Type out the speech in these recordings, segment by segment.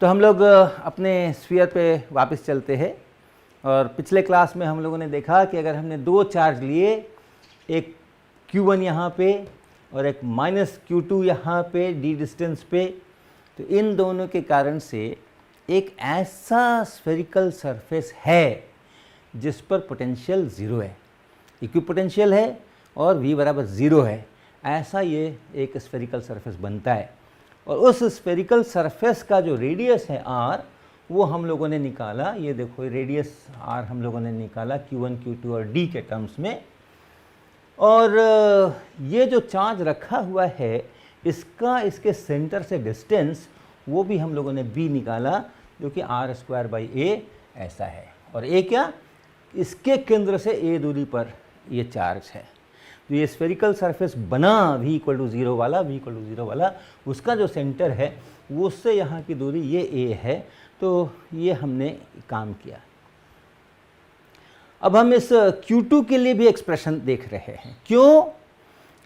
तो हम लोग अपने स्फीयर पे वापस चलते हैं और पिछले क्लास में हम लोगों ने देखा कि अगर हमने दो चार्ज लिए, एक Q1 यहाँ पे और एक -Q2 यहाँ पे डी डिस्टेंस पे, तो इन दोनों के कारण से एक ऐसा स्फेरिकल सरफेस है जिस पर पोटेंशियल ज़ीरो है, इक्विपोटेंशियल है और V बराबर ज़ीरो है। ऐसा ये एक स्फेरिकल सरफेस बनता है और उस स्फेरिकल सरफेस का जो रेडियस है R, वो हम लोगों ने निकाला। ये देखो रेडियस R हम लोगों ने निकाला Q1, Q2 और D के टर्म्स में। और ये जो चार्ज रखा हुआ है इसका इसके सेंटर से डिस्टेंस वो भी हम लोगों ने B निकाला, जो कि R²/a ऐसा है। और A क्या, इसके केंद्र से A दूरी पर ये चार्ज है। तो ये स्फेरिकल सरफेस बना V = 0 वाला, V = 0 वाला, उसका जो सेंटर है वो उससे यहाँ की दूरी ये A है। तो ये हमने काम किया। अब हम इस Q2 के लिए भी एक्सप्रेशन देख रहे हैं। क्यों?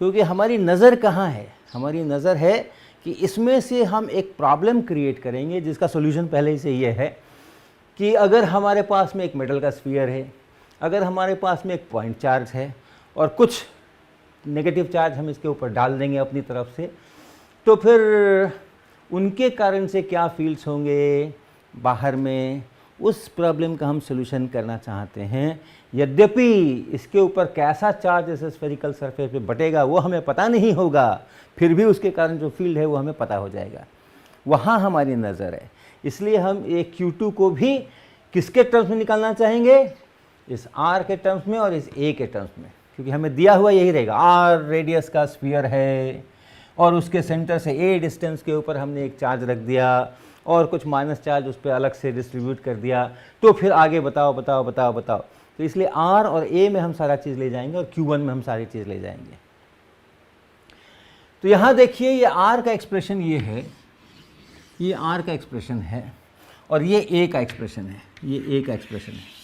क्योंकि हमारी नज़र कहाँ है? हमारी नज़र है कि इसमें से हम एक प्रॉब्लम क्रिएट करेंगे जिसका सॉल्यूशन पहले ही से ये है कि अगर हमारे पास में एक मेटल का स्फीयर है, अगर हमारे पास में एक पॉइंट चार्ज है और कुछ नेगेटिव चार्ज हम इसके ऊपर डाल देंगे अपनी तरफ से, तो फिर उनके कारण से क्या फील्ड्स होंगे बाहर में, उस प्रॉब्लम का हम सॉल्यूशन करना चाहते हैं। यद्यपि इसके ऊपर कैसा चार्ज इस स्फेरिकल सरफेस पे बटेगा वो हमें पता नहीं होगा, फिर भी उसके कारण जो फील्ड है वो हमें पता हो जाएगा। वहाँ हमारी नज़र है। इसलिए हम एक Q2 को भी किसके टर्म्स में निकालना चाहेंगे? इस R के टर्म्स में और इस A के टर्म्स में, क्योंकि हमें दिया हुआ यही रहेगा। R रेडियस का स्फीयर है और उसके सेंटर से A डिस्टेंस के ऊपर हमने एक चार्ज रख दिया और कुछ माइनस चार्ज उस पर अलग से डिस्ट्रीब्यूट कर दिया। तो फिर आगे बताओ बताओ बताओ बताओ। तो इसलिए R और A में हम सारा चीज़ ले जाएंगे और Q1 में हम सारी चीज़ ले जाएंगे। तो यहाँ देखिए ये R का एक्सप्रेशन ये है, ये R का एक्सप्रेशन है और ये A का एक्सप्रेशन है, ये A का एक्सप्रेशन है।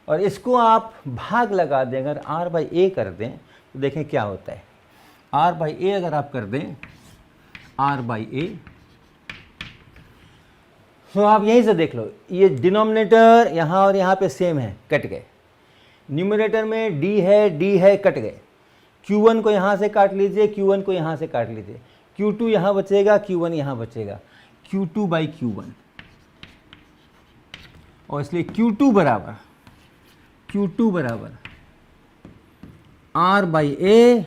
और इसको आप भाग लगा दें, अगर R/A कर दें तो देखें क्या होता है। R/A अगर आप कर दें, R/A, तो आप यहीं से देख लो, ये डिनोमिनेटर यहाँ और यहाँ पे सेम है, कट गए। न्यूमरेटर में D है, कट गए। Q1 को यहाँ से काट लीजिए, Q1 को यहाँ से काट लीजिए, Q2 यहाँ बचेगा, Q1 यहाँ बचेगा, Q2/Q1। और इसलिए Q2 बराबर R/A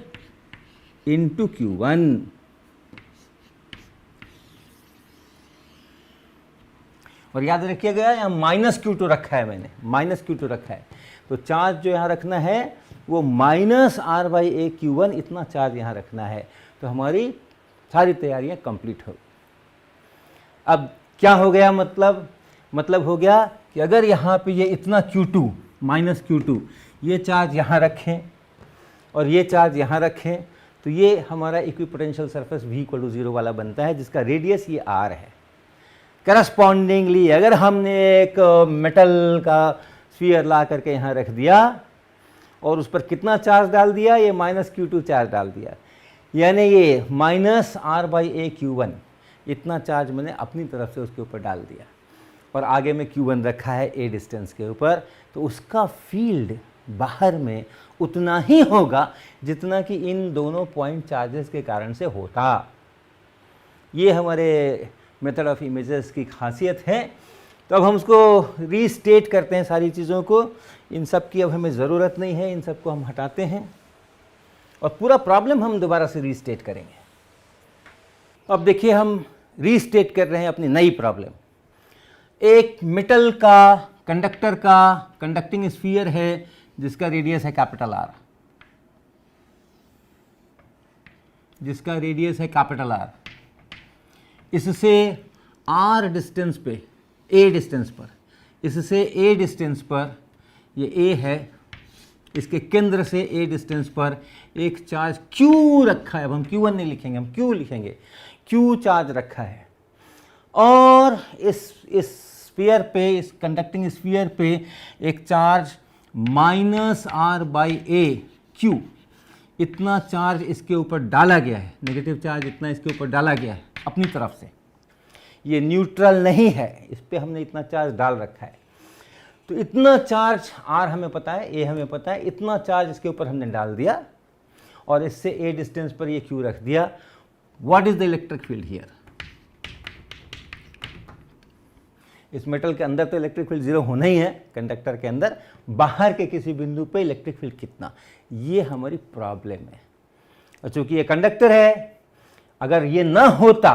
इंटू Q1। और याद रखिएगा यहाँ -Q2 रखा है, मैंने -Q2 रखा है। तो चार्ज जो यहाँ रखना है वो -R/A Q1 इतना चार्ज यहाँ रखना है। तो हमारी सारी तैयारियाँ कंप्लीट हो। अब क्या हो गया, मतलब हो गया कि अगर यहाँ पे ये इतना Q2 -Q2 ये चार्ज यहाँ रखें और ये चार्ज यहाँ रखें, तो ये हमारा इक्विपोटेंशियल सरफेस V = 0 वाला बनता है, जिसका रेडियस ये R है। करस्पॉन्डिंगली अगर हमने एक मेटल का स्फीयर ला करके यहाँ रख दिया और उस पर कितना चार्ज डाल दिया, ये -Q2 चार्ज डाल दिया, यानी ये -R/A Q1 इतना चार्ज मैंने अपनी तरफ से उसके ऊपर डाल दिया और आगे में Q1 रखा है A डिस्टेंस के ऊपर। तो उसका फील्ड बाहर में उतना ही होगा जितना कि इन दोनों पॉइंट चार्जेस के कारण से होता। ये हमारे मेथड ऑफ इमेजेस की खासियत है। तो अब हम उसको रीस्टेट करते हैं सारी चीज़ों को। इन सब की अब हमें ज़रूरत नहीं है, इन सब को हम हटाते हैं और पूरा प्रॉब्लम हम दोबारा से रीस्टेट करेंगे। अब देखिए हम रीस्टेट कर रहे हैं अपनी नई प्रॉब्लम। एक मेटल का कंडक्टर का कंडक्टिंग स्फीयर है जिसका रेडियस है R, जिसका रेडियस है R। इससे R डिस्टेंस पे, A डिस्टेंस पर, इससे A डिस्टेंस पर, ये A है, इसके केंद्र से A डिस्टेंस पर एक चार्ज Q रखा है। अब हम Q1 नहीं लिखेंगे, हम Q लिखेंगे। Q चार्ज रखा है और इस स्फीयर पे, इस कंडक्टिंग स्फीयर पे एक चार्ज -R/A Q इतना चार्ज इसके ऊपर डाला गया है, नेगेटिव चार्ज इतना इसके ऊपर डाला गया है अपनी तरफ से। ये न्यूट्रल नहीं है, इस पर हमने इतना चार्ज डाल रखा है। तो इतना चार्ज R हमें पता है, A हमें पता है, इतना चार्ज इसके ऊपर हमने डाल दिया और इससे A डिस्टेंस पर ये Q रख दिया। What is the electric field here? इस मेटल के अंदर तो इलेक्ट्रिक फील्ड जीरो होना ही है, कंडक्टर के अंदर बाहर के किसी बिंदु पे इलेक्ट्रिक फील्ड कितना, ये हमारी प्रॉब्लम है। और चूंकि ये कंडक्टर है, अगर ये ना होता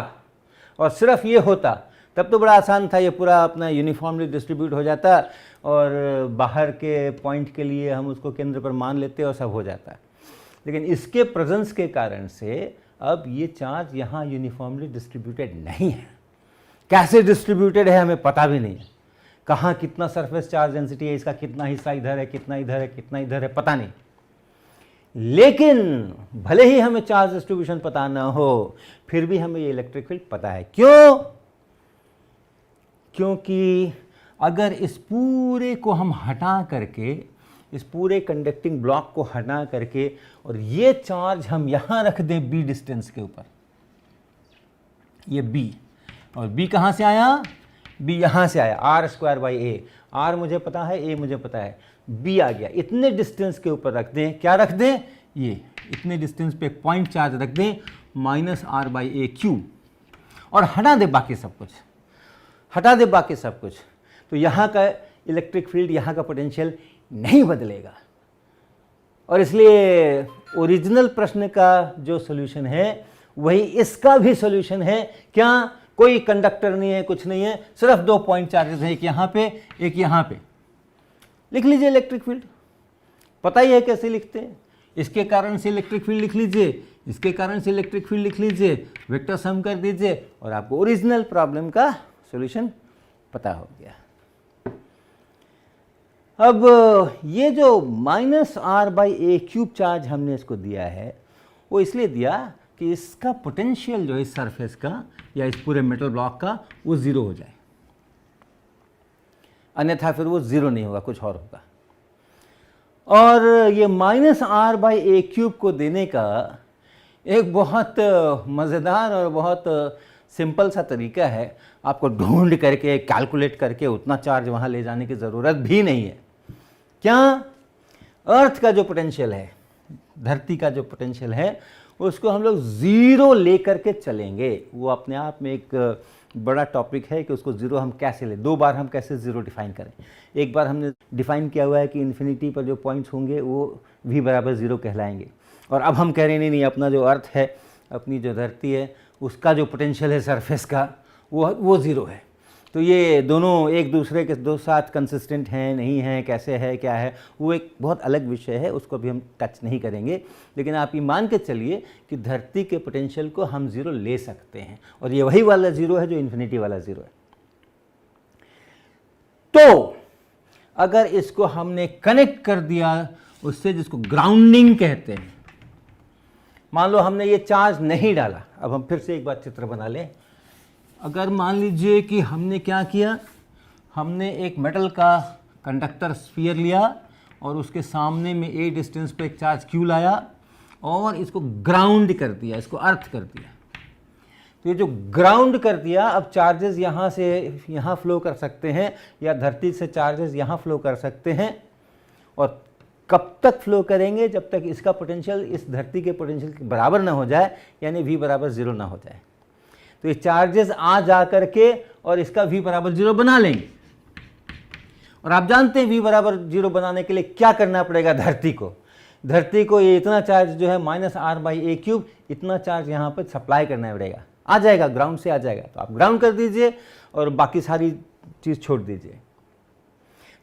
और सिर्फ ये होता तब तो बड़ा आसान था, ये पूरा अपना यूनिफॉर्मली डिस्ट्रीब्यूट हो जाता और बाहर के पॉइंट के लिए हम उसको केंद्र पर मान लेते और सब हो जाता। लेकिन इसके प्रेजेंस के कारण से अब ये चार्ज यहाँ यूनिफॉर्मली डिस्ट्रीब्यूटेड नहीं है। कैसे डिस्ट्रीब्यूटेड है हमें पता भी नहीं है, कहाँ कितना सरफेस चार्ज डेंसिटी है, इसका कितना हिस्सा इधर है, कितना इधर है, कितना इधर है, पता नहीं। लेकिन भले ही हमें चार्ज डिस्ट्रीब्यूशन पता ना हो, फिर भी हमें ये इलेक्ट्रिक फील्ड पता है। क्यों? क्योंकि अगर इस पूरे को हम हटा करके, इस पूरे कंडक्टिंग ब्लॉक को हटा करके और ये चार्ज हम यहाँ रख दें B डिस्टेंस के ऊपर, ये B, और B कहाँ से आया? B यहाँ से आया, R²/A। R मुझे पता है, A मुझे पता है, B आ गया। इतने डिस्टेंस के ऊपर रख दें, क्या रख दें? ये इतने डिस्टेंस पे पॉइंट चार्ज रख दें -R/AQ, और हटा दे बाकी सब कुछ, हटा दे बाकी सब कुछ। तो यहाँ का इलेक्ट्रिक फील्ड, यहाँ का पोटेंशियल नहीं बदलेगा। और इसलिए ओरिजिनल प्रश्न का जो सॉल्यूशन है वही इसका भी सॉल्यूशन है। क्या? कोई कंडक्टर नहीं है, कुछ नहीं है, सिर्फ दो पॉइंट चार्जेस हैं, एक यहाँ पे, एक यहाँ पे। लिख लीजिए इलेक्ट्रिक फील्ड, पता ही है कैसे लिखते हैं। इसके कारण से इलेक्ट्रिक फील्ड लिख लीजिए, इसके कारण से इलेक्ट्रिक फील्ड लिख लीजिए, वेक्टर सम कर दीजिए और आपको ओरिजिनल प्रॉब्लम का सॉल्यूशन पता हो गया। अब ये जो -R/A³ चार्ज हमने इसको दिया है, वो इसलिए दिया कि इसका पोटेंशियल जो है इस सरफेस का या इस पूरे मेटल ब्लॉक का वो ज़ीरो हो जाए, अन्यथा फिर वो ज़ीरो नहीं होगा, कुछ और होगा। और ये -R/A³ को देने का एक बहुत मज़ेदार और बहुत सिंपल सा तरीका है। आपको ढूंढ करके, कैलकुलेट करके उतना चार्ज वहाँ ले जाने की ज़रूरत भी नहीं है। क्या? अर्थ का जो पोटेंशियल है, धरती का जो पोटेंशियल है, उसको हम लोग ज़ीरो ले करके चलेंगे। वो अपने आप में एक बड़ा टॉपिक है कि उसको ज़ीरो हम कैसे लें। दो बार हम कैसे ज़ीरो डिफ़ाइन करें। एक बार हमने डिफ़ाइन किया हुआ है कि इन्फिनिटी पर जो पॉइंट्स होंगे वो V=0 कहलाएंगे, और अब हम कह रहे हैं नहीं, अपना जो अर्थ है, अपनी जो धरती है, उसका जो पोटेंशियल है सरफेस का, वो ज़ीरो है। तो ये दोनों एक दूसरे के दो साथ कंसिस्टेंट हैं, नहीं हैं, कैसे है, क्या है, वो एक बहुत अलग विषय है, उसको भी हम टच नहीं करेंगे। लेकिन आप ये मान के चलिए कि धरती के पोटेंशियल को हम ज़ीरो ले सकते हैं, और ये वही वाला ज़ीरो है जो इन्फिनिटी वाला ज़ीरो है। तो अगर इसको हमने कनेक्ट कर दिया उससे, जिसको ग्राउंडिंग कहते हैं, मान लो हमने ये चार्ज नहीं डाला। अब हम फिर से एक बार चित्र बना लें। अगर मान लीजिए कि हमने क्या किया, हमने एक मेटल का कंडक्टर स्फीयर लिया और उसके सामने में A डिस्टेंस पे एक चार्ज Q लाया और इसको ग्राउंड कर दिया, इसको अर्थ कर दिया। तो ये जो ग्राउंड कर दिया, अब चार्जेस यहाँ से यहाँ फ्लो कर सकते हैं या धरती से चार्जेस यहाँ फ्लो कर सकते हैं, और कब तक फ्लो करेंगे? जब तक इसका पोटेंशियल इस धरती के पोटेंशियल के बराबर ना हो जाए, यानी V=0 ना हो जाए। तो ये चार्जेस आ जा करके और इसका V=0 बना लेंगे। और आप जानते हैं V=0 बनाने के लिए क्या करना पड़ेगा? धरती को ये इतना चार्ज जो है -R/A³ इतना चार्ज यहाँ पर सप्लाई करना पड़ेगा। आ जाएगा, ग्राउंड से आ जाएगा, तो आप ग्राउंड कर दीजिए और बाकी सारी चीज़ छोड़ दीजिए।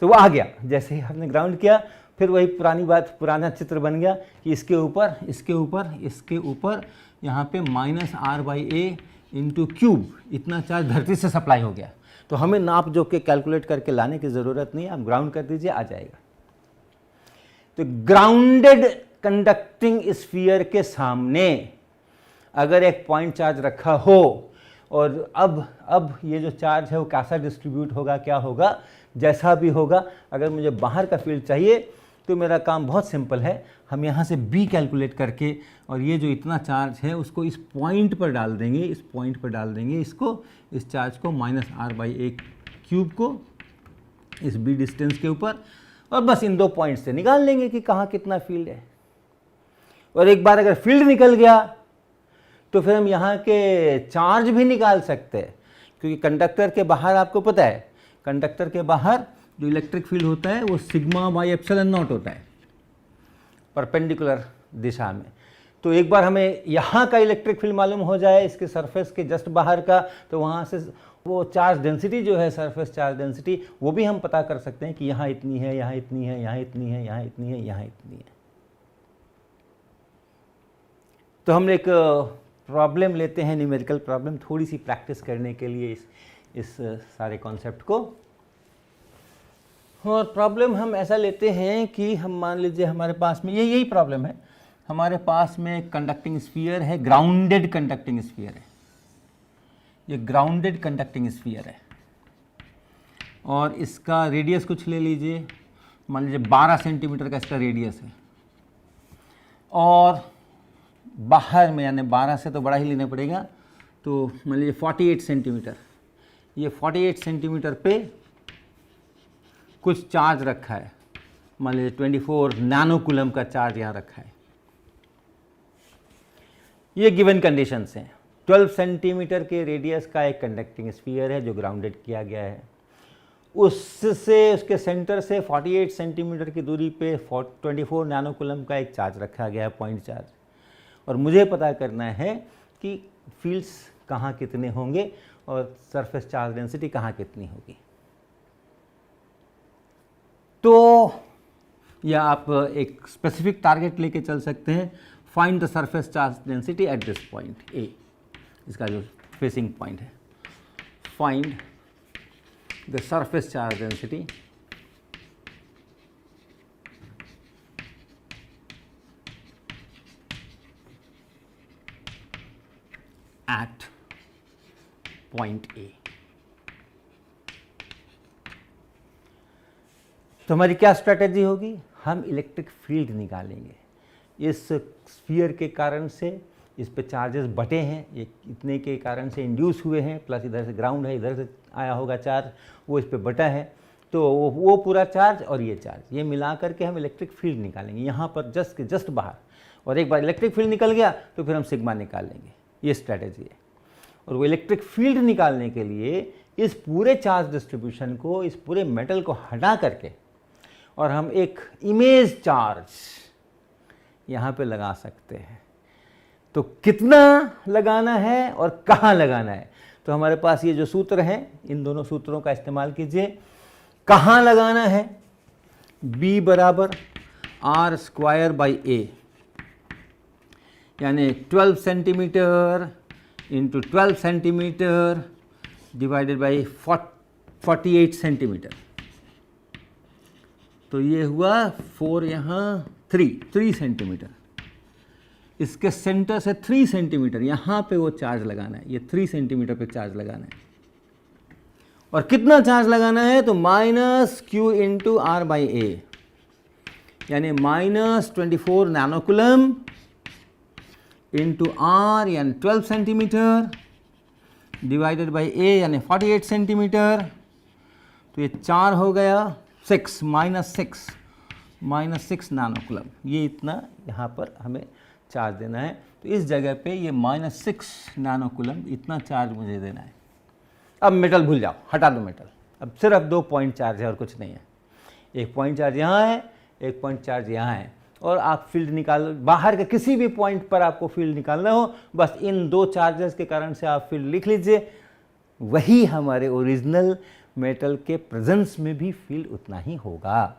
तो वो आ गया। जैसे ही आपने ग्राउंड किया, फिर वही पुरानी बात, पुराना चित्र बन गया कि इसके ऊपर यहाँ पे -R/A∗³ इतना चार्ज धरती से सप्लाई हो गया। तो हमें नाप जोख के कैलकुलेट करके लाने की ज़रूरत नहीं है, आप ग्राउंड कर दीजिए, आ जाएगा। तो ग्राउंडेड कंडक्टिंग स्फीयर के सामने अगर एक पॉइंट चार्ज रखा हो, और अब ये जो चार्ज है वो कैसा डिस्ट्रीब्यूट होगा, क्या होगा, जैसा भी होगा, अगर मुझे बाहर का फील्ड चाहिए तो मेरा काम बहुत सिंपल है, हम यहाँ से b कैलकुलेट करके और ये जो इतना चार्ज है उसको इस पॉइंट पर डाल देंगे, इस पॉइंट पर डाल देंगे इसको, इस चार्ज को -r/a क्यूब को इस b डिस्टेंस के ऊपर, और बस इन 2 पॉइंट से निकाल लेंगे कि कहाँ कितना फील्ड है। और एक बार अगर फील्ड निकल गया तो फिर हम यहाँ के चार्ज भी निकाल सकते हैं, क्योंकि कंडक्टर के बाहर आपको पता है, कंडक्टर के बाहर जो इलेक्ट्रिक फील्ड होता है वो σ/ε0 होता है परपेंडिकुलर दिशा में। तो एक बार हमें यहाँ का इलेक्ट्रिक फील्ड मालूम हो जाए इसके सरफेस के जस्ट बाहर का, तो वहाँ से वो चार्ज डेंसिटी जो है, सरफेस चार्ज डेंसिटी, वो भी हम पता कर सकते हैं कि यहाँ इतनी है, यहाँ इतनी है, यहाँ इतनी है, यहाँ इतनी है, यहाँ इतनी है। तो हम एक प्रॉब्लम लेते हैं, न्यूमेरिकल प्रॉब्लम, थोड़ी सी प्रैक्टिस करने के लिए इस सारे कॉन्सेप्ट को। और प्रॉब्लम हम ऐसा लेते हैं कि हम मान लीजिए हमारे पास में यही प्रॉब्लम है, हमारे पास में कंडक्टिंग स्फीयर है, ग्राउंडेड कंडक्टिंग स्फीयर है, ये ग्राउंडेड कंडक्टिंग स्फीयर है, और इसका रेडियस कुछ ले लीजिए, मान लीजिए 12 सेंटीमीटर का इसका रेडियस है, और बाहर में यानी 12 से तो बड़ा ही लेना पड़ेगा, तो मान लीजिए 48 सेंटीमीटर, ये 48 सेंटीमीटर पे कुछ चार्ज रखा है, मान लीजिए 24 नैनो कूलम का चार्ज यहाँ रखा है। ये गिवन कंडीशंस हैं। 12 सेंटीमीटर के रेडियस का एक कंडक्टिंग स्फीयर है जो ग्राउंडेड किया गया है, उससे उसके सेंटर से 48 सेंटीमीटर की दूरी पे 24 नैनो कूलम का एक चार्ज रखा गया है, पॉइंट चार्ज, और मुझे पता करना है कि फील्ड्स कहाँ कितने होंगे और सरफेस चार्ज डेंसिटी कहाँ कितनी होगी। तो या आप एक स्पेसिफिक टारगेट लेके चल सकते हैं, find the surface charge density at this point A, इसका जो फेसिंग पॉइंट है, find the surface charge density at point A. तो हमारी क्या स्ट्रैटेजी होगी, हम इलेक्ट्रिक फील्ड निकालेंगे। इस स्फीयर के कारण से इस पे चार्जेस बटे हैं, ये इतने के कारण से इंड्यूस हुए हैं, प्लस इधर से ग्राउंड है, इधर से आया होगा चार्ज, वो इस पे बटा है, तो वो पूरा चार्ज और ये चार्ज, ये मिला करके हम इलेक्ट्रिक फील्ड निकालेंगे यहाँ पर जस्ट बाहर। और एक बार इलेक्ट्रिक फील्ड निकल गया तो फिर हम सिग्मा निकाल लेंगे, ये स्ट्रैटेजी है। और वो इलेक्ट्रिक फील्ड निकालने के लिए इस पूरे चार्ज डिस्ट्रीब्यूशन को, इस पूरे मेटल को हटा करके और हम एक इमेज चार्ज यहाँ पे लगा सकते हैं। तो कितना लगाना है और कहाँ लगाना है, तो हमारे पास ये जो सूत्र हैं, इन दोनों सूत्रों का इस्तेमाल कीजिए। कहाँ लगाना है, B बराबर r²/a, यानी 12 centimetre into 12 centimetre divided by 48 centimetre, तो ये हुआ 4 यहाँ 3 सेंटीमीटर, इसके सेंटर से 3 सेंटीमीटर यहाँ पे वो चार्ज लगाना है, ये 3 सेंटीमीटर पे चार्ज लगाना है। और कितना चार्ज लगाना है, तो -q इंटू r/a, यानी -24 नैनो कूलम इंटू r यानी 12 सेंटीमीटर डिवाइडेड बाई a यानी 48 सेंटीमीटर, तो ये 4 हो गया 6 -6 नैनो कूलम, ये इतना यहाँ पर हमें चार्ज देना है। तो इस जगह पे ये -6 नैनो कूलम इतना चार्ज मुझे देना है। अब मेटल भूल जाओ, हटा दो मेटल, अब सिर्फ 2 पॉइंट चार्ज है और कुछ नहीं है। एक पॉइंट चार्ज यहाँ है, एक पॉइंट चार्ज यहाँ है, और आप फील्ड निकाल, बाहर के किसी भी पॉइंट पर आपको फील्ड निकालना हो, बस इन 2 चार्जेस के कारण से आप फील्ड लिख लीजिए। वही हमारे ओरिजिनल मेटल के प्रेजेंस में भी फील्ड उतना ही होगा।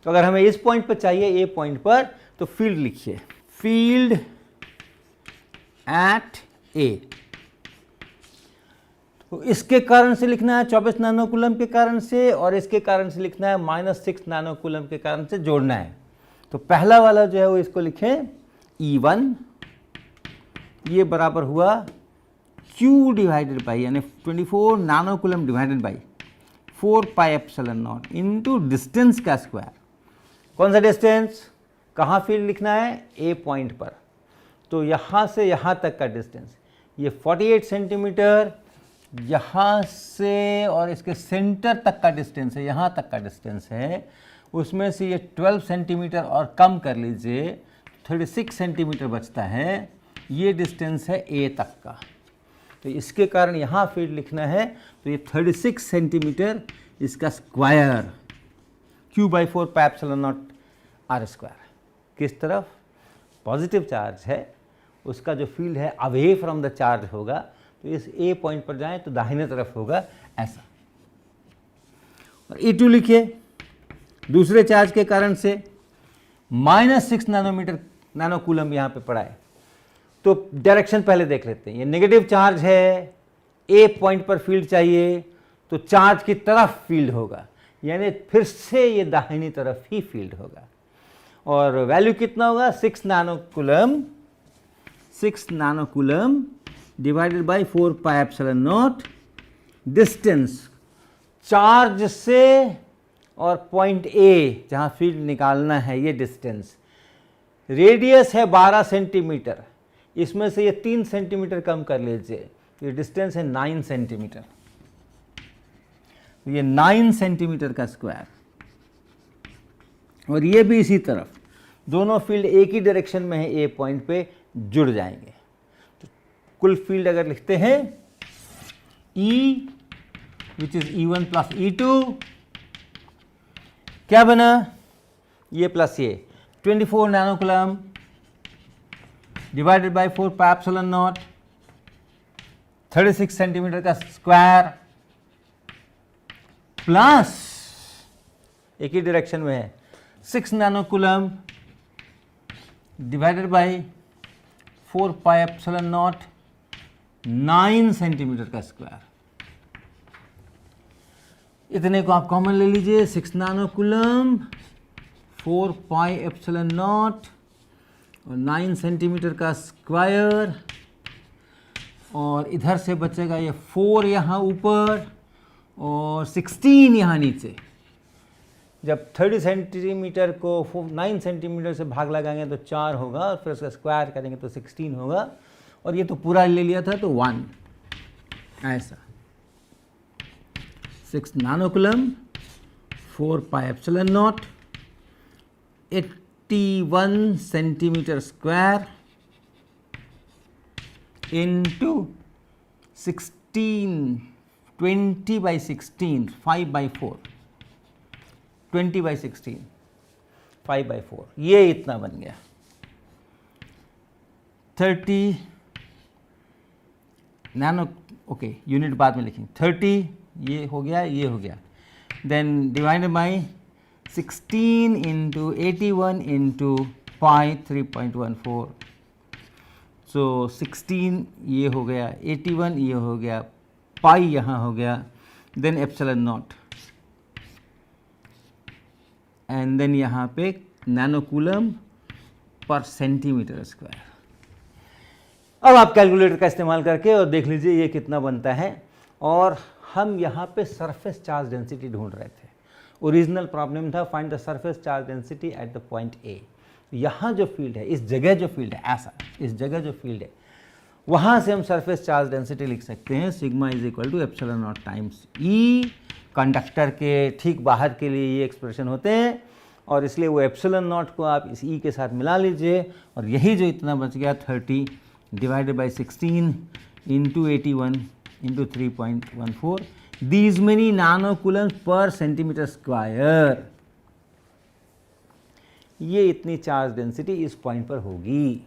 तो अगर हमें इस पॉइंट पर चाहिए, ए पॉइंट पर, तो फील्ड लिखिए, फील्ड एट ए। तो इसके कारण से लिखना है 24 नैनो कूलम के कारण से, और इसके कारण से लिखना है -6 नैनो कूलम के कारण से जोड़ना है। तो पहला वाला जो है वो इसको लिखें E1, ये बराबर हुआ Q डिवाइडेड बाई, यानी 24 nano coulomb divided by 4 pi epsilon not into distance का स्क्वायर, कौन सा डिस्टेंस, कहाँ फील्ड लिखना है, ए पॉइंट पर। तो यहाँ से यहाँ तक का डिस्टेंस ये 48 सेंटीमीटर, यहाँ से और इसके सेंटर तक का डिस्टेंस है, यहाँ तक का डिस्टेंस है, उसमें से ये 12 सेंटीमीटर और कम कर लीजिए, 36 सेंटीमीटर बचता है। ये डिस्टेंस है ए तक का। तो इसके कारण यहाँ फील्ड लिखना है, तो ये 36 सेंटीमीटर इसका square Q/4 pi epsilon naught r square. किस तरफ पॉजिटिव चार्ज है उसका जो फील्ड है अवे फ्रॉम द चार्ज होगा, तो इस ए पॉइंट पर जाएं तो दाहिने तरफ होगा ऐसा। और E2 लिखिए, दूसरे चार्ज के कारण से -6 नैनो कूलम यहाँ पे पड़ा है। तो डायरेक्शन पहले देख लेते हैं। ये नेगेटिव चार्ज है, ए पॉइंट पर फील्ड चाहिए, तो चार्ज की तरफ फील्ड होगा, यानी फिर से ये दाहिनी तरफ ही फील्ड होगा। और वैल्यू कितना होगा, 6 nano coulomb divided by 4 pi epsilon not. Distance charge से और पॉइंट ए जहाँ फील्ड निकालना है ये डिस्टेंस। रेडियस है 12 सेंटीमीटर, इसमें से ये 3 सेंटीमीटर कम कर लीजिए, ये डिस्टेंस है 9 सेंटीमीटर। ये 9 सेंटीमीटर का स्क्वायर, और ये भी इसी तरफ, दोनों फील्ड एक ही डायरेक्शन में है, ए पॉइंट पे जुड़ जाएंगे। तो कुल फील्ड अगर लिखते हैं E which is E1 plus E2, क्या बना, ये प्लस ये 24 nano coulomb divided by 4 pi epsilon not, 36 centimetre का स्क्वायर, प्लस एक ही डायरेक्शन में है 6 nano coulomb divided by 4 pi epsilon not, 9 centimetre का स्क्वायर। इतने को आप कॉमन ले लीजिए, 6 nano coulomb 4 pi epsilon not और 9 सेंटीमीटर का स्क्वायर, और इधर से बचेगा ये 4 यहाँ ऊपर और 16 यहाँ नीचे। जब 30 सेंटीमीटर को 9 सेंटीमीटर से भाग लगाएंगे तो 4 होगा, और फिर उसका स्क्वायर करेंगे तो 16 होगा, और ये तो पूरा ले लिया था तो 1 ऐसा। 6 nano coulomb 4 pi epsilon not 81 centimetre square into 16, 20/16, 5/4, 20/16, 5/4, ये इतना बन गया। 30 नैनो, ओके यूनिट बाद में लिखेंगे, 30 ये हो गया, ये हो गया, then divided by 16 into 81 into pi 3.14, so 16 ये हो गया, 81 ये हो गया, पाई यहाँ हो गया, then epsilon naught, and then यहाँ पे nano coulomb per centimetre square. अब आप कैलकुलेटर का इस्तेमाल करके और देख लीजिए ये कितना बनता है। और हम यहाँ पे सरफेस चार्ज डेंसिटी ढूंढ रहे थे। ओरिजिनल प्रॉब्लम था find the surface charge density at the point A. यहाँ जो फील्ड है, इस जगह जो फील्ड है, ऐसा इस जगह जो फील्ड है, वहाँ से हम सरफेस चार्ज डेंसिटी लिख सकते हैं sigma is equal to epsilon naught times E. Conductor के ठीक बाहर के लिए ये एक्सप्रेशन होते हैं, और इसलिए वो एप्सिलॉन नॉट को आप इस ई के साथ मिला लीजिए, और यही जो इतना बच गया 30 divided by 16 into 81 into 3.14, these many nano Coulomb's पर सेंटीमीटर स्क्वायर। ये इतनी चार्ज डेंसिटी इस पॉइंट पर होगी।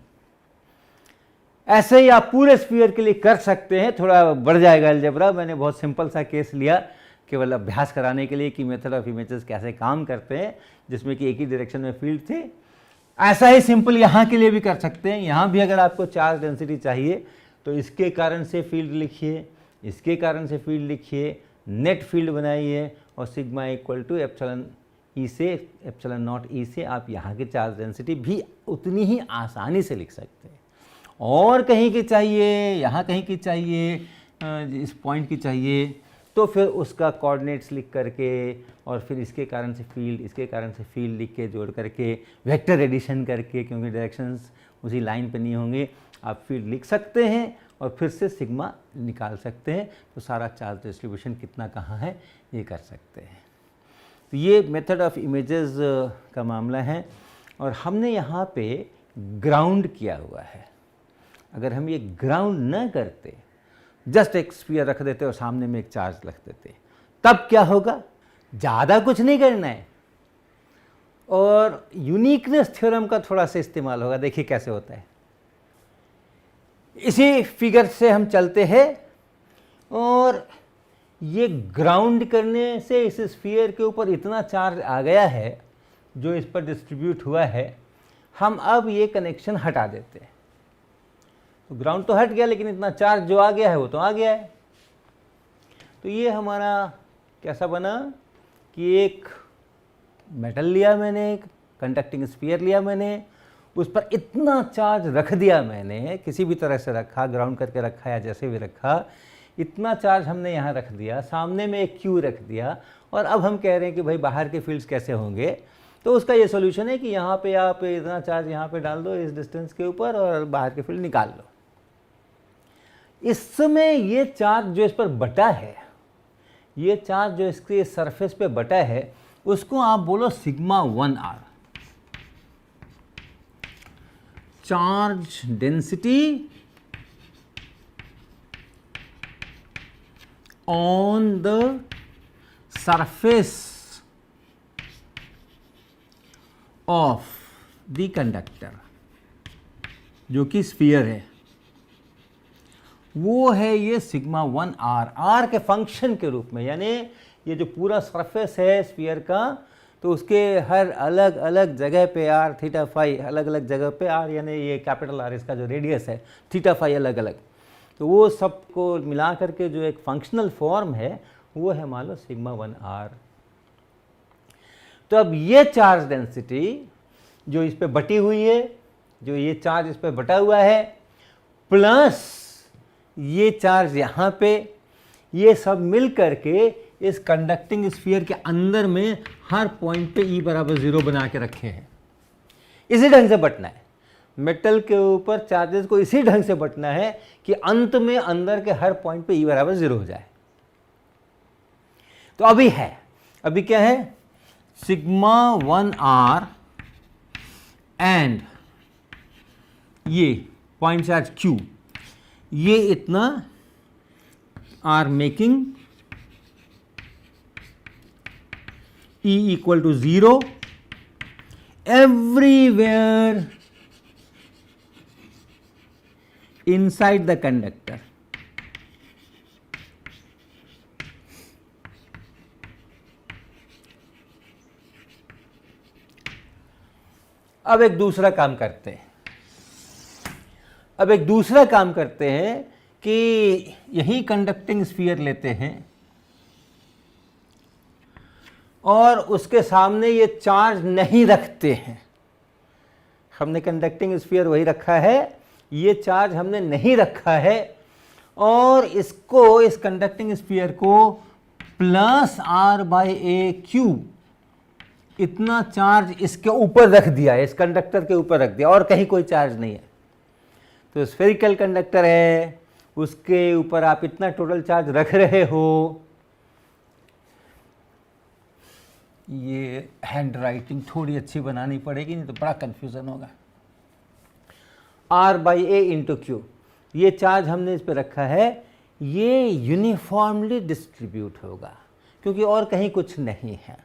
ऐसे ही आप पूरे स्फीयर के लिए कर सकते हैं, थोड़ा बढ़ जाएगा अलजेब्रा। मैंने बहुत सिंपल सा केस लिया केवल अभ्यास कराने के लिए कि मेथड ऑफ इमेजेस कैसे काम करते हैं, जिसमें कि एक ही डायरेक्शन में फील्ड थे। ऐसा ही सिंपल यहाँ के लिए भी कर सकते हैं। यहाँ भी अगर आपको चार्ज डेंसिटी चाहिए तो इसके कारण से फील्ड लिखिए, इसके कारण से फील्ड लिखिए, नेट फील्ड बनाइए, और सिग्मा इक्वल टू एप्सिलॉन ई से एप्सिलॉन नॉट ई से आप यहाँ की चार्ज डेंसिटी भी उतनी ही आसानी से लिख सकते हैं। और कहीं की चाहिए, यहाँ कहीं की चाहिए, इस पॉइंट की चाहिए, तो फिर उसका कोऑर्डिनेट्स लिख करके और फिर इसके कारण से फील्ड, इसके कारण से फील्ड लिख के जोड़ करके वेक्टर एडिशन करके, क्योंकि डायरेक्शंस उसी लाइन पे नहीं होंगे, आप फील्ड लिख सकते हैं और फिर से सिग्मा निकाल सकते हैं। तो सारा चार्ज डिस्ट्रीब्यूशन कितना कहाँ है ये कर सकते हैं। तो ये मेथड ऑफ इमेजेस का मामला है। और हमने यहाँ पे ग्राउंड किया हुआ है। अगर हम ये ग्राउंड न करते, जस्ट एक स्फीयर रख देते और सामने में एक चार्ज रख देते, तब क्या होगा? ज़्यादा कुछ नहीं करना है और यूनिकनेस थ्योरम का थोड़ा सा इस्तेमाल होगा। देखिए कैसे होता है। इसी फिगर से हम चलते हैं और ये ग्राउंड करने से इस स्फीयर के ऊपर इतना चार्ज आ गया है जो इस पर डिस्ट्रीब्यूट हुआ है, हम अब ये कनेक्शन हटा देते हैं। तो ग्राउंड तो हट गया, लेकिन इतना चार्ज जो आ गया है वो तो आ गया है। तो ये हमारा कैसा बना कि एक मेटल लिया मैंने, एक कंडक्टिंग स्फीयर लिया मैंने, उस पर इतना चार्ज रख दिया मैंने, किसी भी तरह से रखा, ग्राउंड करके रखा या जैसे भी रखा, इतना चार्ज हमने यहाँ रख दिया, सामने में एक क्यू रख दिया। और अब हम कह रहे हैं कि भाई बाहर के फील्ड्स कैसे होंगे। तो उसका ये सॉल्यूशन है कि यहाँ पे आप इतना चार्ज यहाँ पे डाल दो इस डिस्टेंस के ऊपर और बाहर के फील्ड निकाल लो। इस समय ये चार्ज जो इस पर बटा है, ये चार्ज जो इसके सरफेस पे बटा है, उसको आप बोलो sigma 1r, charge density on the surface of the conductor, जो कि स्फीयर है, वो है ये सिग्मा 1r, r के फंक्शन के रूप में। यानी ये जो पूरा सरफेस है स्फीयर का, तो उसके हर अलग अलग जगह पे r, थीटा फाई अलग अलग जगह पे r, यानी ये कैपिटल R इसका जो रेडियस है, थीटा फाई अलग अलग, तो वो सबको मिला करके जो एक फंक्शनल फॉर्म है वो है मान लो सिग्मा 1r। तो अब ये चार्ज डेंसिटी जो इस पे बटी हुई है, जो ये चार्ज इस पे बटा हुआ है, प्लस ये चार्ज यहाँ पे, ये सब मिल करके इस कंडक्टिंग स्फीयर के अंदर में हर पॉइंट पे E बराबर 0 बना के रखे हैं। इसी ढंग से बटना है मेटल के ऊपर, चार्जेस को इसी ढंग से बटना है कि अंत में अंदर के हर पॉइंट पे E बराबर 0 हो जाए। तो अभी है, अभी क्या है? सिग्मा 1r एंड ये पॉइंट चार्ज Q, ये इतना are making E equal to 0 everywhere inside the conductor. अब एक दूसरा काम करते हैं, कि यही कंडक्टिंग स्फीयर लेते हैं और उसके सामने ये चार्ज नहीं रखते हैं। हमने कंडक्टिंग स्फीयर वही रखा है, ये चार्ज हमने नहीं रखा है, और इसको, इस कंडक्टिंग स्फीयर को प्लस r/a³ इतना चार्ज इसके ऊपर रख दिया, इस कंडक्टर के ऊपर रख दिया, और कहीं कोई चार्ज नहीं है। तो स्फेरिकल कंडक्टर है, उसके ऊपर आप इतना टोटल चार्ज रख रहे हो। ये हैंड राइटिंग थोड़ी अच्छी बनानी पड़ेगी, नहीं तो बड़ा कंफ्यूजन होगा। r/a×q, ये चार्ज हमने इस पे रखा है, ये यूनिफॉर्मली डिस्ट्रीब्यूट होगा क्योंकि और कहीं कुछ नहीं है।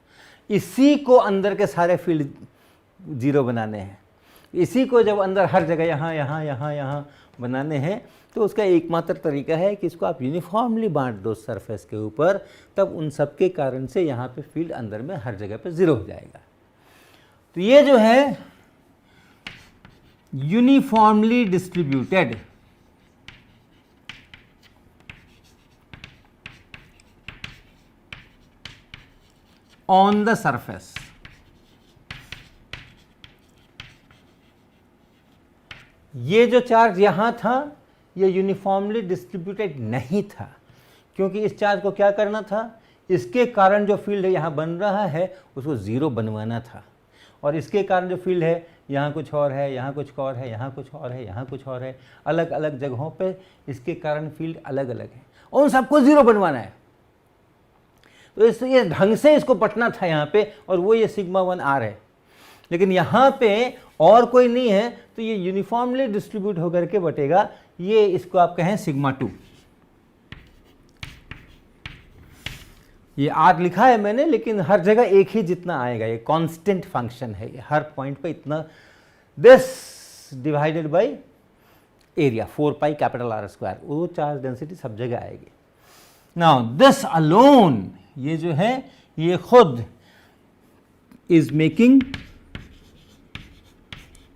इसी को अंदर के सारे फील्ड 0 बनाने हैं, इसी को जब अंदर हर जगह यहाँ यहाँ यहाँ यहाँ बनाने हैं, तो उसका एकमात्र तरीका है कि इसको आप यूनिफॉर्मली बांट दो सरफेस के ऊपर, तब उन सब के कारण से यहाँ पे फील्ड अंदर में हर जगह पे 0 हो जाएगा। तो ये जो है uniformly distributed on the surface, ये जो चार्ज यहां था ये यूनिफॉर्मली डिस्ट्रीब्यूटेड नहीं था, क्योंकि इस चार्ज को क्या करना था, इसके कारण जो फील्ड है यहाँ बन रहा है उसको ज़ीरो बनवाना था, और इसके कारण जो फील्ड है यहाँ कुछ और है, यहाँ कुछ और है, यहाँ कुछ और है, यहाँ कुछ और है, अलग अलग जगहों पे इसके कारण फील्ड अलग अलग है और उन सबको ज़ीरो बनवाना है। तो ये ढंग से इसको बटना था यहाँ पे, और वो ये सिग्मा 1 r है। लेकिन यहाँ पे और कोई नहीं है तो ये यूनिफॉर्मली डिस्ट्रीब्यूट होकर के बटेगा। ये इसको आप कहें सिग्मा 2। ये r लिखा है मैंने, लेकिन हर जगह एक ही जितना आएगा, ये कांस्टेंट फंक्शन है, ये हर पॉइंट पे इतना, this divided by area 4 pi capital R square, वो चार्ज डेंसिटी सब जगह आएगी। नाउ दिस अलोन, ये जो है ये खुद इज मेकिंग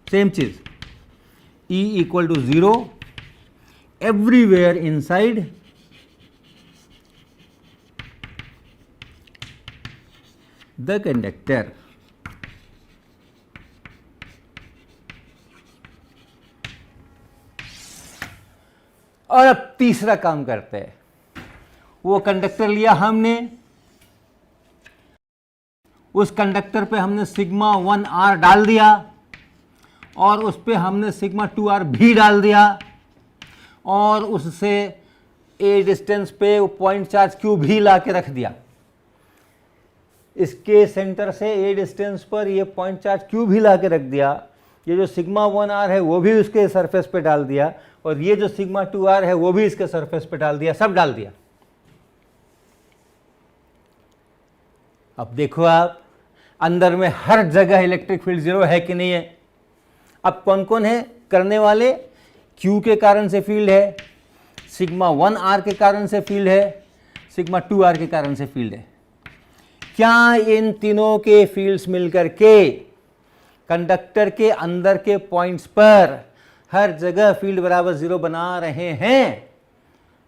सेम चीज, E equal to 0 everywhere inside the conductor. और अब तीसरा काम करते हैं, वो कंडक्टर लिया हमने, उस कंडक्टर पे हमने सिग्मा 1 r डाल दिया और उस पे हमने सिग्मा 2 r भी डाल दिया, और उससे a डिस्टेंस पे वो पॉइंट चार्ज q भी ला के रख दिया। इसके सेंटर से a डिस्टेंस पर ये पॉइंट चार्ज q भी ला के रख दिया। ये जो सिग्मा 1 r है वो भी उसके सरफेस पे डाल दिया, और ये जो सिग्मा 2 r है वो भी इसके सरफेस पे डाल दिया, सब डाल दिया। अब देखो आप, अंदर में हर जगह इलेक्ट्रिक फील्ड जीरो है कि नहीं है। अब कौन कौन है करने वाले, Q के कारण से फील्ड है, सिग्मा 1 r के कारण से फील्ड है, सिग्मा 2 r के कारण से फील्ड है। क्या इन तीनों के फील्ड्स मिलकर के कंडक्टर के अंदर के पॉइंट्स पर हर जगह फील्ड बराबर जीरो बना रहे हैं?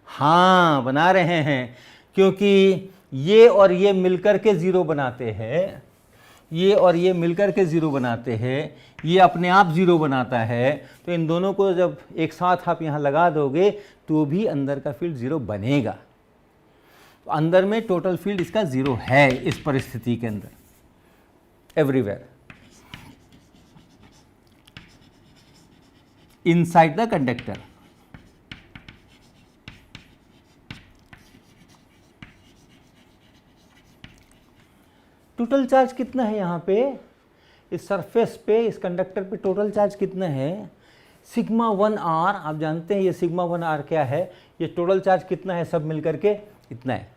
हाँ, बना रहे हैं, क्योंकि ये और ये मिलकर के जीरो बनाते हैं, ये और ये मिलकर के जीरो बनाते हैं, ये अपने आप जीरो बनाता है। तो इन दोनों को जब एक साथ आप यहाँ लगा दोगे तो भी अंदर का फील्ड जीरो बनेगा। तो अंदर में टोटल फील्ड इसका जीरो है इस परिस्थिति के अंदर, everywhere inside the conductor. Total charge कितना है यहाँ पे, इस सरफेस पे, इस कंडक्टर पे टोटल चार्ज कितना है? Sigma 1 r। आप जानते हैं ये सिग्मा 1 r क्या है, ये टोटल चार्ज कितना है, सब मिलकर के इतना है।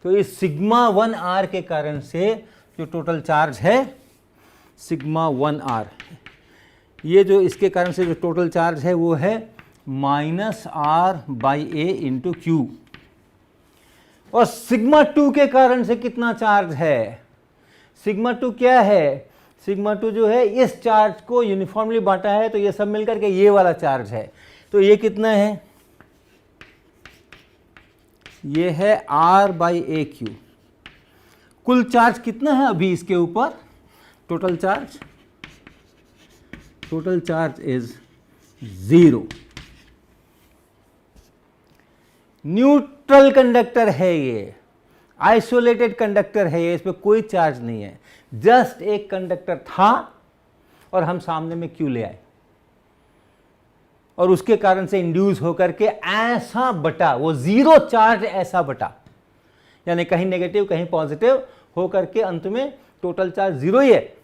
तो इस सिग्मा 1 r के कारण से जो टोटल चार्ज है सिग्मा 1 r, ये जो इसके कारण से जो टोटल चार्ज है वो है -r/a इंटू क्यू। और सिग्मा 2 के कारण से कितना चार्ज है? सिग्मा 2 क्या है? सिग्मा 2 जो है इस चार्ज को यूनिफॉर्मली बांटा है, तो ये सब मिलकर के ये वाला चार्ज है। तो ये कितना है? ये है r/aq। कुल चार्ज कितना है अभी इसके ऊपर? Total charge is 0। Neutral conductor है ये, आइसोलेटेड कंडक्टर है ये, इसमें कोई चार्ज नहीं है। जस्ट एक कंडक्टर था और हम सामने में क्यू ले आए, और उसके कारण से इंड्यूस होकर के ऐसा बटा, वो जीरो चार्ज ऐसा बटा, यानी कहीं नेगेटिव कहीं पॉजिटिव होकर के अंत में टोटल चार्ज जीरो ही है।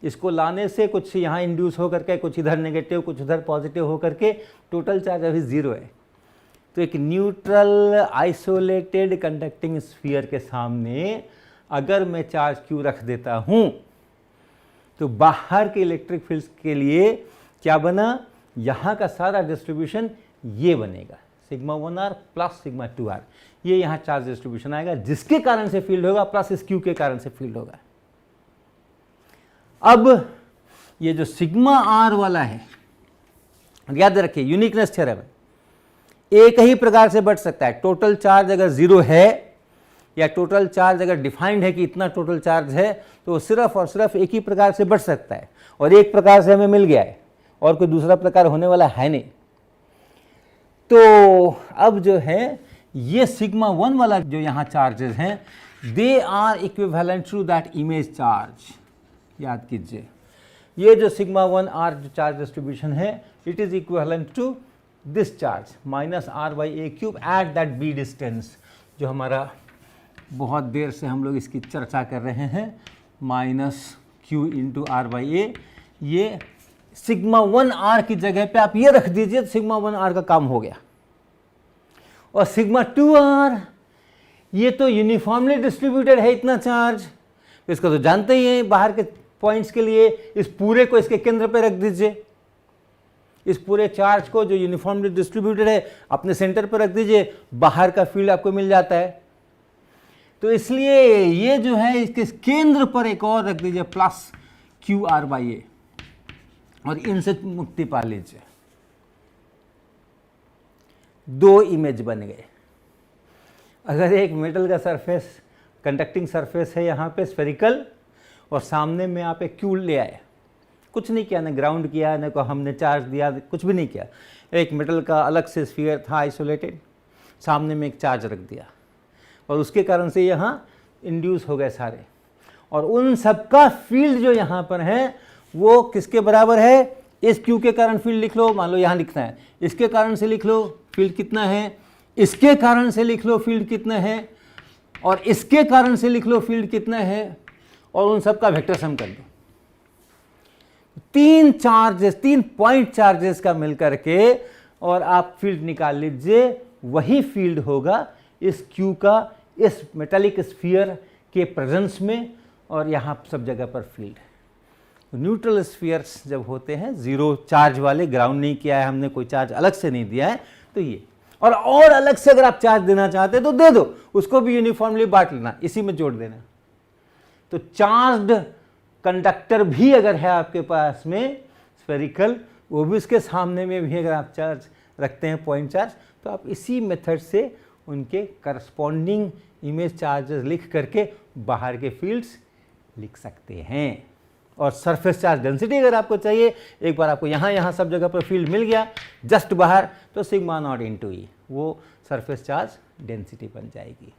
इसको लाने से कुछ यहाँ इंड्यूस होकर के, कुछ इधर नेगेटिव कुछ उधर पॉजिटिव होकर के टोटल चार्ज अभी जीरो है। तो एक न्यूट्रल आइसोलेटेड कंडक्टिंग स्फीयर के सामने अगर मैं चार्ज क्यू रख देता हूं तो बाहर के इलेक्ट्रिक फील्ड्स के लिए क्या बना? यहाँ का सारा डिस्ट्रीब्यूशन ये बनेगा, sigma 1 r plus sigma 2 r। ये यहाँ चार्ज डिस्ट्रीब्यूशन आएगा, जिसके कारण से फील्ड होगा, प्लस इस क्यू के कारण से फील्ड होगा। अब ये जो सिग्मा r वाला है, याद रखिए यूनिकनेस थ्योरम है, एक ही प्रकार से बढ़ सकता है। टोटल चार्ज अगर जीरो है या टोटल चार्ज अगर डिफाइंड है कि इतना टोटल चार्ज है, तो सिर्फ और सिर्फ एक ही प्रकार से बढ़ सकता है, और एक प्रकार से हमें मिल गया है और कोई दूसरा प्रकार होने वाला है नहीं। तो अब जो है ये सिग्मा 1 वाला जो यहाँ चार्जेस हैं, they are equivalent to that image charge. याद कीजिए, ये जो सिग्मा 1 आर जो चार्ज डिस्ट्रीब्यूशन है, it is equivalent to this charge minus r by a cube at that b distance, जो हमारा बहुत देर से हम लोग इसकी चर्चा कर रहे हैं, minus Q into R by A. ये सिग्मा 1 आर की जगह पे आप ये रख दीजिए तो सिग्मा 1 आर का काम हो गया। और सिग्मा 2 आर, ये तो यूनिफॉर्मली डिस्ट्रीब्यूटेड है इतना चार्ज, इसको तो जानते ही हैं बाहर के पॉइंट्स के लिए। इस पूरे को इसके केंद्र पे रख दीजिए, इस पूरे चार्ज को जो यूनिफॉर्मली डिस्ट्रीब्यूटेड है अपने सेंटर पर रख दीजिए, बाहर का फील्ड आपको मिल जाता है। तो इसलिए ये जो है इसके केंद्र पर एक और रख दीजिए प्लस क्यू आर बाई ए, और इनसे मुक्ति पा लीजिए। दो इमेज बन गए। अगर एक मेटल का सरफेस, कंडक्टिंग सरफेस है यहाँ पे स्फेरिकल, और सामने में आप एक क्यू ले आए, कुछ नहीं किया, ना ग्राउंड किया, ना को हमने चार्ज दिया, कुछ भी नहीं किया, एक मेटल का अलग से स्फीयर था आइसोलेटेड, सामने में एक चार्ज रख दिया, और उसके कारण से यहाँ इंड्यूस हो गए सारे, और उन सबका फील्ड जो यहाँ पर है वो किसके बराबर है? इस क्यू के कारण फील्ड लिख लो, मान लो यहाँ लिखना है, इसके कारण से लिख लो फील्ड कितना है, इसके कारण से लिख लो फील्ड कितना है, और इसके कारण से लिख लो फील्ड कितना है, और उन सब का वेक्टर सम कर दो। तीन चार्जेस, 3 पॉइंट चार्जेस का मिलकर के और आप फील्ड निकाल लीजिए, वही फील्ड होगा इस क्यू का इस मेटालिक स्फीयर के प्रेजेंस में, और यहाँ सब जगह पर फील्ड है। न्यूट्रल स्फीयर्स जब होते हैं जीरो चार्ज वाले, ग्राउंड नहीं किया है हमने, कोई चार्ज अलग से नहीं दिया है, तो ये और अलग से अगर आप चार्ज देना चाहते हैं तो दे दो, उसको भी यूनिफॉर्मली बांट लेना, इसी में जोड़ देना। तो चार्ज्ड कंडक्टर भी अगर है आपके पास में स्फेरिकल, वो भी उसके सामने में भी अगर आप चार्ज रखते हैं पॉइंट चार्ज, तो आप इसी मेथड से उनके करस्पॉन्डिंग इमेज चार्जेस लिख करके बाहर के फील्ड्स लिख सकते हैं। और सरफेस चार्ज डेंसिटी अगर आपको चाहिए, एक बार आपको यहाँ सब जगह पर फील्ड मिल गया जस्ट बाहर, तो सिग्मा नॉट इंटू ई वो सरफेस चार्ज डेंसिटी बन जाएगी।